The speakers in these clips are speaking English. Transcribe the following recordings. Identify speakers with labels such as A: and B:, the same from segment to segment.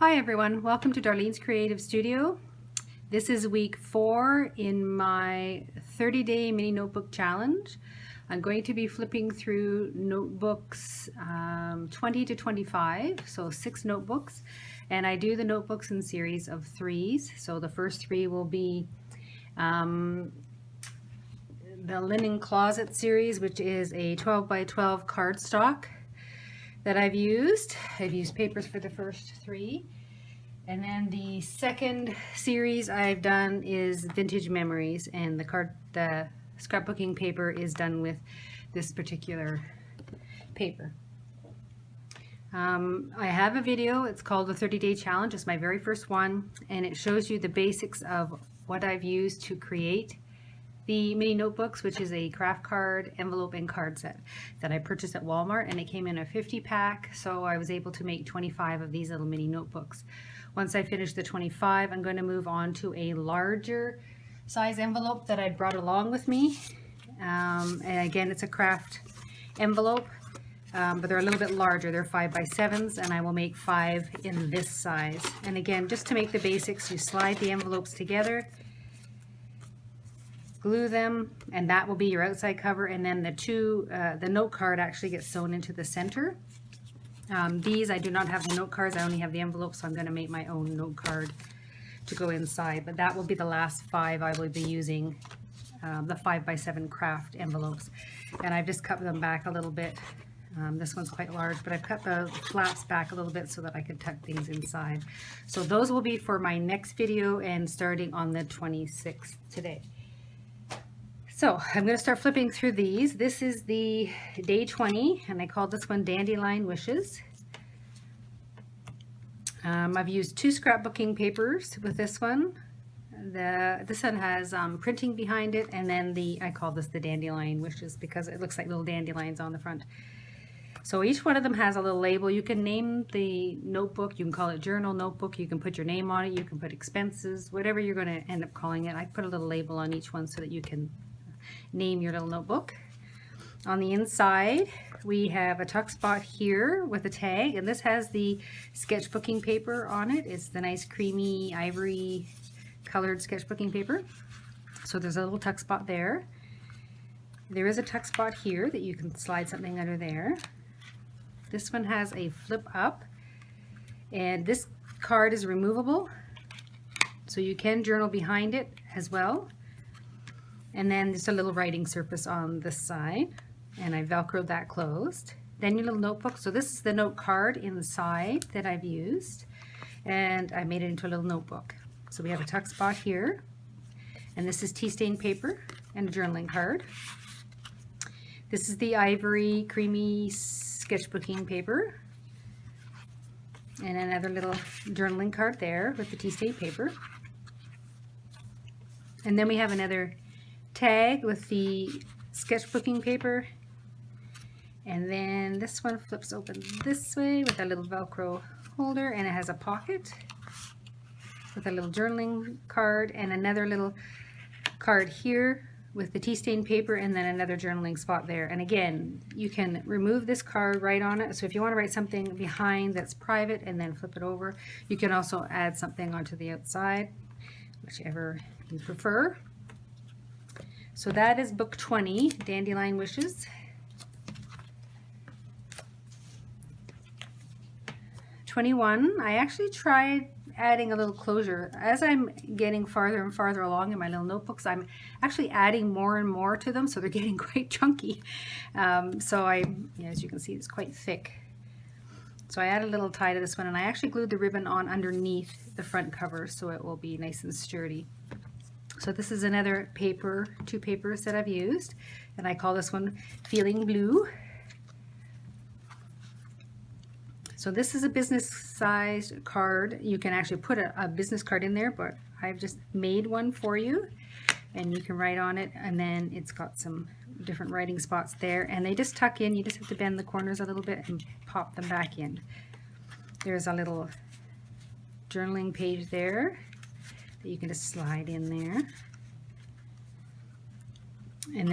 A: Hi everyone, welcome to Darlene's Creative Studio. This is week 4 in my 30-day mini notebook challenge. I'm going to be flipping through notebooks 20 to 25, so 6 notebooks, and I do the notebooks in series of 3s. So the first 3 will be the Linen Closet series, which is a 12 by 12 cardstock that I've used. I've used papers for the first 3. And then the second series I've done is Vintage Memories, and the scrapbooking paper is done with this particular paper. I have a video, it's called the 30-day challenge. It's my very first one, and it shows you the basics of what I've used to create the mini notebooks, which is a craft card, envelope, and card set that I purchased at Walmart, and it came in a 50 pack, so I was able to make 25 of these little mini notebooks. Once I finish the 25, I'm going to move on to a larger size envelope that I brought along with me. And again, it's a craft envelope, but they're a little bit larger. They're 5 by 7s, and I will make 5 in this size. And again, just to make the basics, you slide the envelopes together, glue them, and that will be your outside cover, and then the note card actually gets sewn into the center. These, I do not have the note cards, I only have the envelopes, so I'm going to make my own note card to go inside, but that will be the last 5 I will be using, the 5 by 7 craft envelopes. And I've just cut them back a little bit. This one's quite large, but I've cut the flaps back a little bit so that I could tuck things inside. So those will be for my next video, and starting on the 26th today. So I'm going to start flipping through these. This is the day 20, and I called this one Dandelion Wishes. I've used 2 scrapbooking papers with this one. This one has printing behind it, and then I call this the Dandelion Wishes because it looks like little dandelions on the front. So each one of them has a little label. You can name the notebook. You can call it journal notebook. You can put your name on it. You can put expenses, whatever you're going to end up calling it. I put a little label on each one so that you can name your little notebook. On the inside, we have a tuck spot here with a tag, and this has the sketchbooking paper on it. It's the nice creamy ivory colored sketchbooking paper. So there's a little tuck spot there. There is a tuck spot here that you can slide something under there. This one has a flip up, and this card is removable, so you can journal behind it as well. And then there's a little writing surface on this side, and I velcroed that closed. Then your little notebook. So this is the note card inside that I've used, and I made it into a little notebook. So we have a tuck spot here, and this is tea stain paper and a journaling card. This is the Ivory creamy sketchbooking paper, and another little journaling card there with the tea stain paper. And then we have another tag with the sketchbooking paper, and then this one flips open this way with a little Velcro holder, and it has a pocket with a little journaling card and another little card here with the tea stain paper, and then another journaling spot there. And again, you can remove this card right on it, so if you want to write something behind that's private and then flip it over, you can also add something onto the outside, whichever you prefer. So that is book 20, Dandelion Wishes. 21, I actually tried adding a little closure. As I'm getting farther and farther along in my little notebooks, I'm actually adding more and more to them, so they're getting quite chunky. As you can see, it's quite thick. So I added a little tie to this one, and I actually glued the ribbon on underneath the front cover so it will be nice and sturdy. So this is another paper, 2 papers that I've used, and I call this one Feeling Blue. So this is a business size card. You can actually put a business card in there, but I've just made one for you, and you can write on it, and then it's got some different writing spots there, and they just tuck in. You just have to bend the corners a little bit and pop them back in. There's a little journaling page there that you can just slide in there. And then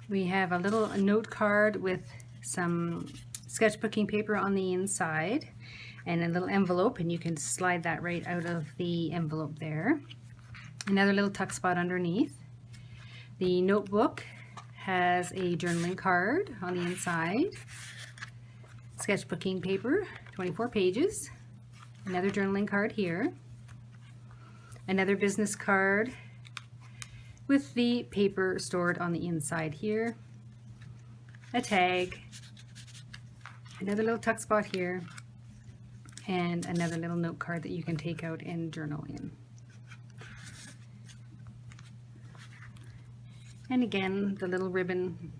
A: we have a little note card with some sketchbooking paper on the inside, and a little envelope, and you can slide that right out of the envelope there. Another little tuck spot underneath. The notebook has a journaling card on the inside. Sketchbooking paper, 24 pages. Another journaling card here. Another business card with the paper stored on the inside here. A tag. Another little tuck spot here. And another little note card that you can take out and journal in. And again, the little ribbon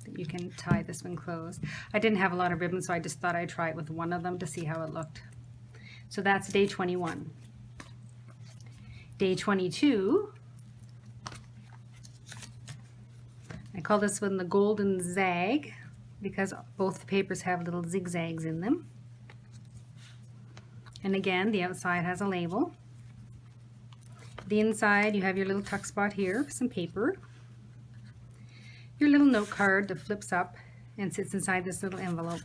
A: that you can tie this one closed. I didn't have a lot of ribbon, so I just thought I'd try it with one of them to see how it looked. So that's day 21. Day 22, I call this one the golden zag because both the papers have little zigzags in them. And again, the outside has a label. The inside, you have your little tuck spot here with some paper. Your little note card that flips up and sits inside this little envelope.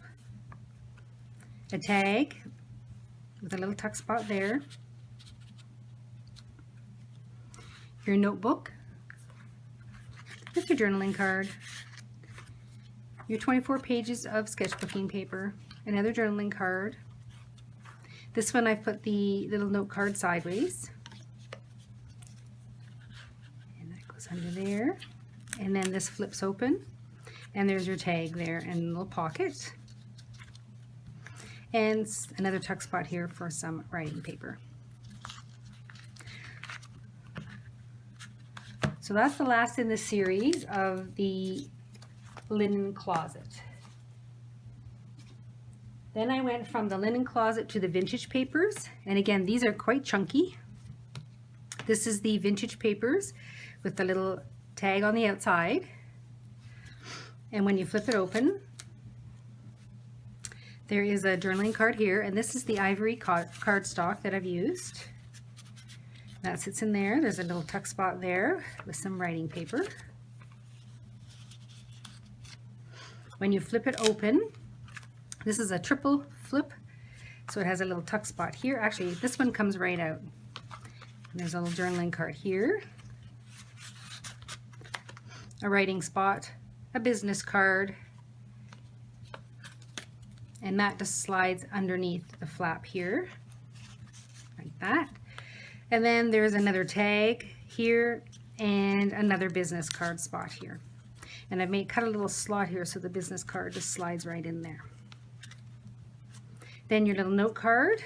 A: A tag with a little tuck spot there. Your notebook with your journaling card. Your 24 pages of sketchbooking paper. Another journaling card. This one I've put the little note card sideways. And that goes under there. And then this flips open, and there's your tag there and a little pocket. And another tuck spot here for some writing paper. So that's the last in the series of the linen closet. Then I went from the linen closet to the vintage papers. And again, these are quite chunky. This is the vintage papers with the little tag on the outside, and when you flip it open, there is a journaling card here, and this is the Ivory cardstock that I've used. That sits in there. There's a little tuck spot there with some writing paper. When you flip it open, this is a triple flip, so it has a little tuck spot here. Actually, this one comes right out. And there's a little journaling card here. A writing spot, a business card, and that just slides underneath the flap here, like that. And then there's another tag here and another business card spot here. And I've cut a little slot here so the business card just slides right in there. Then your little note card.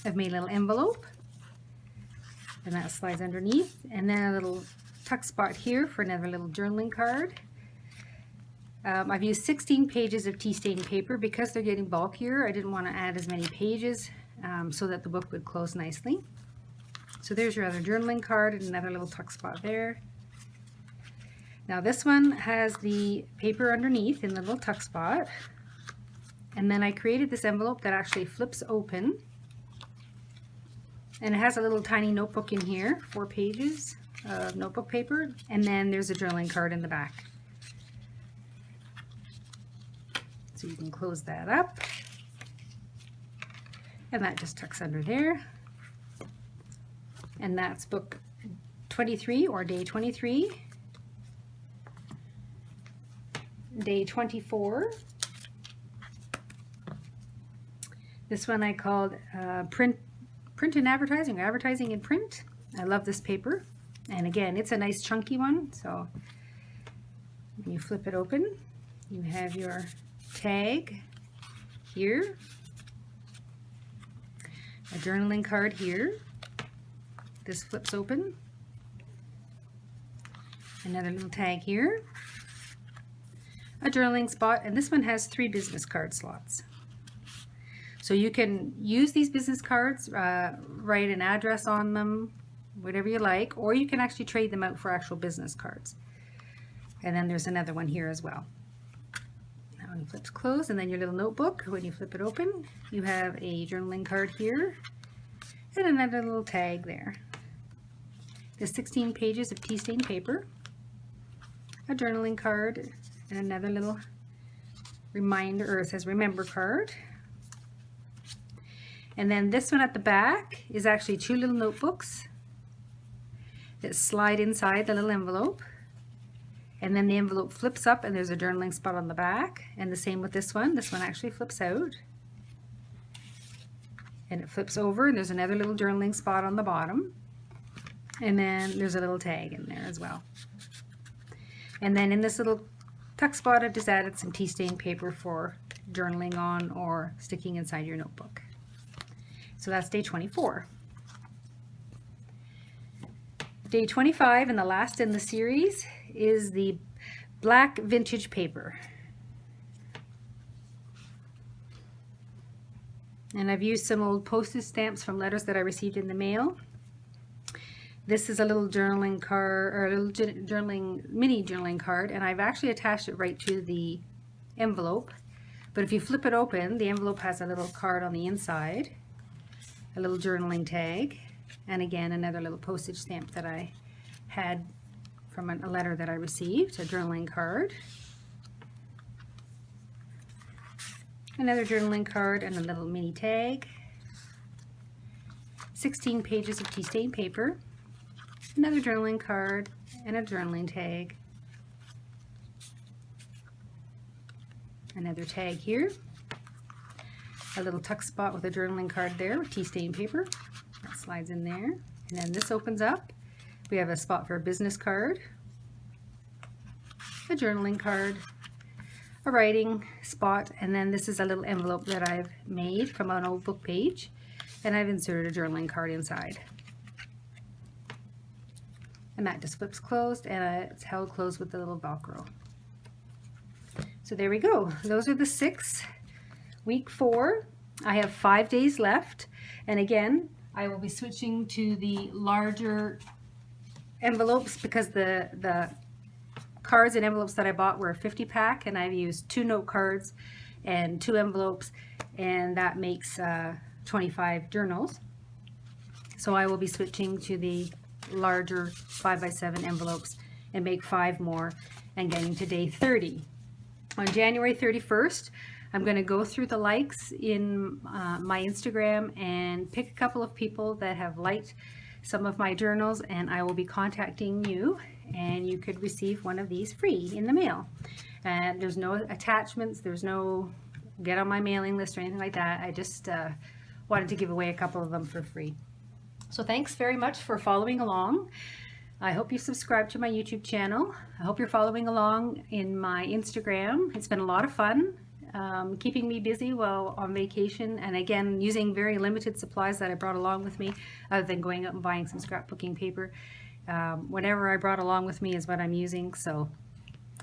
A: I've made a little envelope, and that slides underneath. And then a little tuck spot here for another little journaling card. I've used 16 pages of tea stain paper because they're getting bulkier. I didn't want to add as many pages so that the book would close nicely. So there's your other journaling card and another little tuck spot there. Now this one has the paper underneath in the little tuck spot, and then I created this envelope that actually flips open, and it has a little tiny notebook in here, 4 pages of notebook paper, and then there's a journaling card in the back. So you can close that up, and that just tucks under there. And that's book 23 or day 23. Day 24. This one I called print and advertising, or advertising and print. I love this paper. And again, it's a nice chunky one, so when you flip it open, you have your tag here, a journaling card here. This flips open, another little tag here, a journaling spot, and this one has 3 business card slots. So you can use these business cards, write an address on them, whatever you like, or you can actually trade them out for actual business cards. And then there's another one here as well. That one flips closed, and then your little notebook, when you flip it open, you have a journaling card here and another little tag there. There's 16 pages of tea stain paper, a journaling card, and another little reminder, or it says remember card. And then this one at the back is actually 2 little notebooks that slide inside the little envelope. And then the envelope flips up and there's a journaling spot on the back. And the same with this one. This one actually flips out. And it flips over and there's another little journaling spot on the bottom. And then there's a little tag in there as well. And then in this little tuck spot, I've just added some tea stain paper for journaling on or sticking inside your notebook. So that's day 24. Day 25, and the last in the series, is the black vintage paper. And I've used some old postage stamps from letters that I received in the mail. This is a little journaling card, or a little mini journaling card, and I've actually attached it right to the envelope. But if you flip it open, the envelope has a little card on the inside, a little journaling tag, and again another little postage stamp that I had from a letter that I received, a journaling card, another journaling card, and a little mini tag, 16 pages of tea stain paper, another journaling card, and a journaling tag, another tag here, a little tuck spot with a journaling card there with tea stain paper that slides in there, and then this opens up. We have a spot for a business card, a journaling card, a writing spot, and then this is a little envelope that I've made from an old book page, and I've inserted a journaling card inside. And that just flips closed, and it's held closed with the little Velcro. So there we go. Those are the 6. Week 4. I have 5 days left, and again, I will be switching to the larger envelopes because the cards and envelopes that I bought were a 50 pack, and I've used 2 note cards and 2 envelopes, and that makes 25 journals. So I will be switching to the larger 5x7 envelopes and make 5 more and getting to day 30. On January 31st, I'm going to go through the likes in my Instagram and pick a couple of people that have liked some of my journals, and I will be contacting you, and you could receive one of these free in the mail. And there's no attachments, there's no get on my mailing list or anything like that. I just wanted to give away a couple of them for free. So thanks very much for following along. I hope you subscribe to my YouTube channel. I hope you're following along in my Instagram. It's been a lot of fun. Keeping me busy while on vacation, and again using very limited supplies that I brought along with me, other than going out and buying some scrapbooking paper. Whatever I brought along with me is what I'm using, so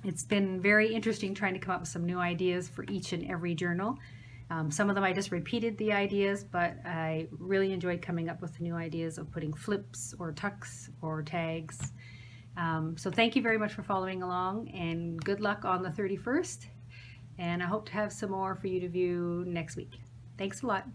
A: it's been very interesting trying to come up with some new ideas for each and every journal. Some of them I just repeated the ideas, but I really enjoyed coming up with new ideas of putting flips or tucks or tags. So thank you very much for following along, and good luck on the 31st. And I hope to have some more for you to view next week. Thanks a lot.